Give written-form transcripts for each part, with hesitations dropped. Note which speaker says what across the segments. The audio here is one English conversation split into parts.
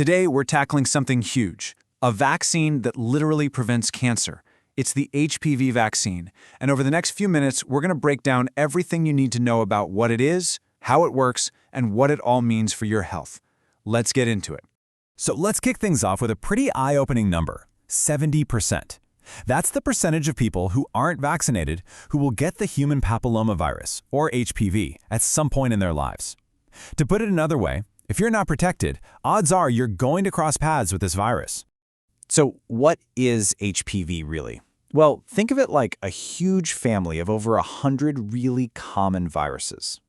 Speaker 1: Today, we're tackling something huge, a vaccine that literally prevents cancer. It's the HPV vaccine, and over the next few minutes, we're going to break down everything you need to know about what it is, how it works, and what it all means for your health. Let's get into it.
Speaker 2: So let's kick things off with a pretty eye-opening number, 70%. That's the percentage of people who aren't vaccinated who will get the human papillomavirus, or HPV, at some point in their lives. To put it another way, if you're not protected, odds are you're going to cross paths with this virus.
Speaker 3: So what is HPV really? Well, think of it like a huge family of over 100 really common viruses.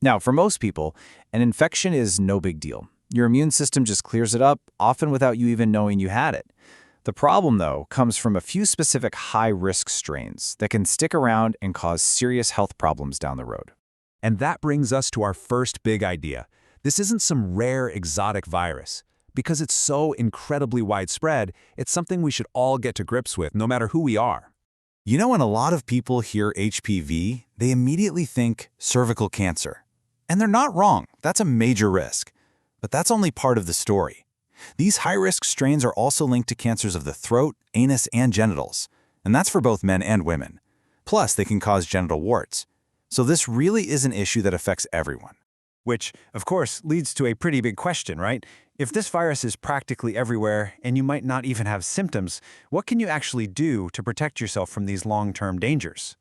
Speaker 3: Now, for most people, an infection is no big deal. Your immune system just clears it up, often without you even knowing you had it. The problem, though, comes from a few specific high-risk strains that can stick around and cause serious health problems down the road.
Speaker 2: And that brings us to our first big idea. This isn't some rare exotic virus. Because it's so incredibly widespread, it's something we should all get to grips with, no matter who we are.
Speaker 3: You know, when a lot of people hear HPV, they immediately think cervical cancer. And they're not wrong. That's a major risk. But that's only part of the story. These high-risk strains are also linked to cancers of the throat, anus, and genitals. And that's for both men and women. Plus, they can cause genital warts. So this really is an issue that affects everyone.
Speaker 4: Which, of course, leads to a pretty big question, right? If this virus is practically everywhere and you might not even have symptoms, what can you actually do to protect yourself from these long-term dangers?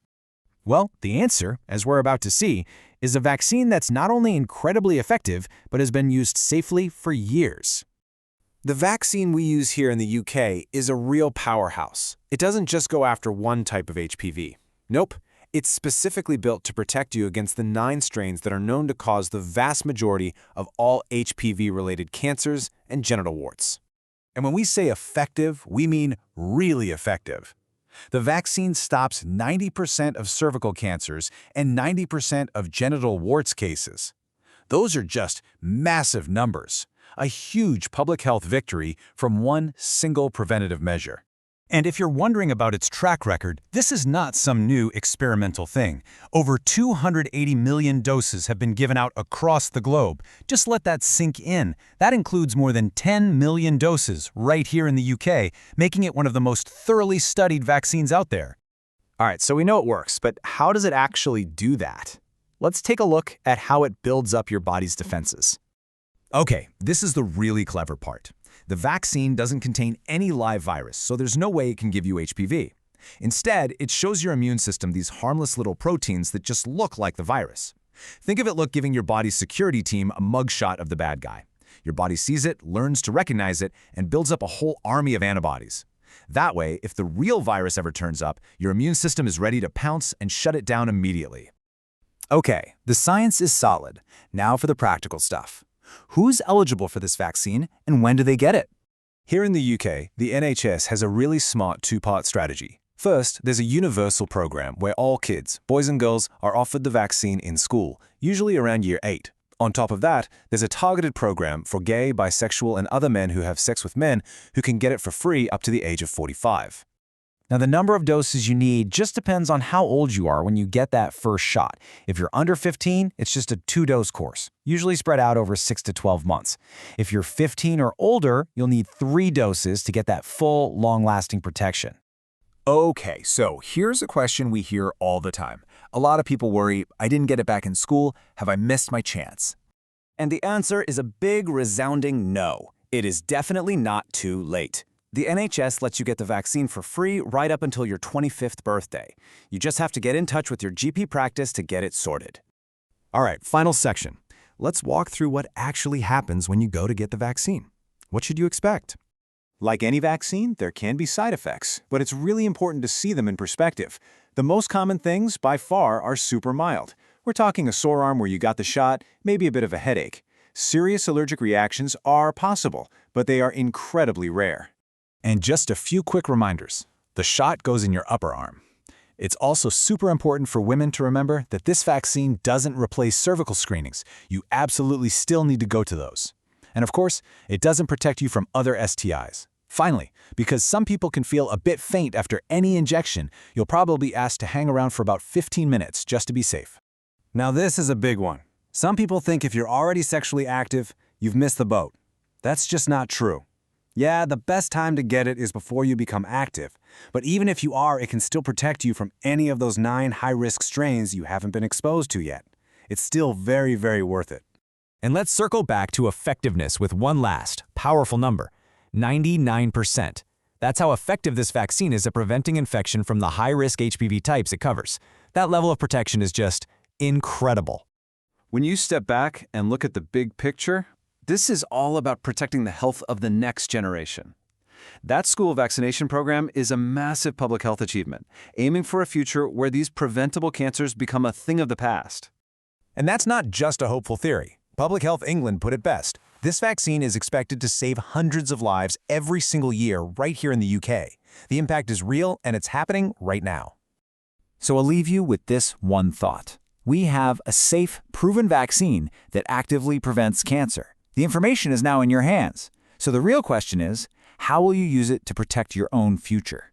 Speaker 2: Well, the answer, as we're about to see, is a vaccine that's not only incredibly effective, but has been used safely for years.
Speaker 1: The vaccine we use here in the UK is a real powerhouse. It doesn't just go after one type of HPV. Nope. It's specifically built to protect you against the 9 strains that are known to cause the vast majority of all HPV-related cancers and genital warts.
Speaker 2: And when we say effective, we mean really effective. The vaccine stops 90% of cervical cancers and 90% of genital warts cases. Those are just massive numbers, a huge public health victory from one single preventative measure. And if you're wondering about its track record, this is not some new experimental thing. Over 280 million doses have been given out across the globe. Just let that sink in. That includes more than 10 million doses right here in the UK, making it one of the most thoroughly studied vaccines out there.
Speaker 3: All right, so we know it works, but how does it actually do that? Let's take a look at how it builds up your body's defenses.
Speaker 2: Okay, this is the really clever part. The vaccine doesn't contain any live virus, so there's no way it can give you HPV. Instead, it shows your immune system these harmless little proteins that just look like the virus. Think of it like giving your body's security team a mugshot of the bad guy. Your body sees it, learns to recognize it, and builds up a whole army of antibodies. That way, if the real virus ever turns up, your immune system is ready to pounce and shut it down immediately.
Speaker 3: Okay, the science is solid. Now for the practical stuff. Who's eligible for this vaccine, and when do they get it?
Speaker 1: Here in the UK, the NHS has a really smart 2-part strategy. First, there's a universal program where all kids, boys and girls, are offered the vaccine in school, usually around year 8. On top of that, there's a targeted program for gay, bisexual, and other men who have sex with men who can get it for free up to the age of 45.
Speaker 3: Now, the number of doses you need just depends on how old you are when you get that first shot. If you're under 15, it's just a 2-dose course, usually spread out over 6 to 12 months. If you're 15 or older, you'll need 3 doses to get that full, long-lasting protection.
Speaker 2: Okay, so here's a question we hear all the time. A lot of people worry, I didn't get it back in school, have I missed my chance?
Speaker 1: And the answer is a big, resounding no. It is definitely not too late. The NHS lets you get the vaccine for free right up until your 25th birthday. You just have to get in touch with your GP practice to get it sorted.
Speaker 2: All right, final section. Let's walk through what actually happens when you go to get the vaccine. What should you expect?
Speaker 1: Like any vaccine, there can be side effects, but it's really important to see them in perspective. The most common things, by far, are super mild. We're talking a sore arm where you got the shot, maybe a bit of a headache. Serious allergic reactions are possible, but they are incredibly rare.
Speaker 2: And just a few quick reminders. The shot goes in your upper arm. It's also super important for women to remember that this vaccine doesn't replace cervical screenings. You absolutely still need to go to those. And of course, it doesn't protect you from other STIs. Finally, because some people can feel a bit faint after any injection, you'll probably be asked to hang around for about 15 minutes just to be safe.
Speaker 1: Now this is a big one. Some people think if you're already sexually active, you've missed the boat.
Speaker 4: That's just not true. Yeah, the best time to get it is before you become active, but even if you are, it can still protect you from any of those 9 high-risk strains you haven't been exposed to yet. It's still very, very worth it.
Speaker 5: And let's circle back to effectiveness with one last, powerful number, 99%. That's how effective this vaccine is at preventing infection from the high-risk HPV types it covers. That level of protection is just incredible.
Speaker 3: When you step back and look at the big picture, this is all about protecting the health of the next generation. That school vaccination program is a massive public health achievement, aiming for a future where these preventable cancers become a thing of the past.
Speaker 1: And that's not just a hopeful theory. Public Health England put it best. This vaccine is expected to save hundreds of lives every single year right here in the UK. The impact is real, and it's happening right now.
Speaker 3: So I'll leave you with this one thought. We have a safe, proven vaccine that actively prevents cancer. The information is now in your hands. So the real question is, how will you use it to protect your own future?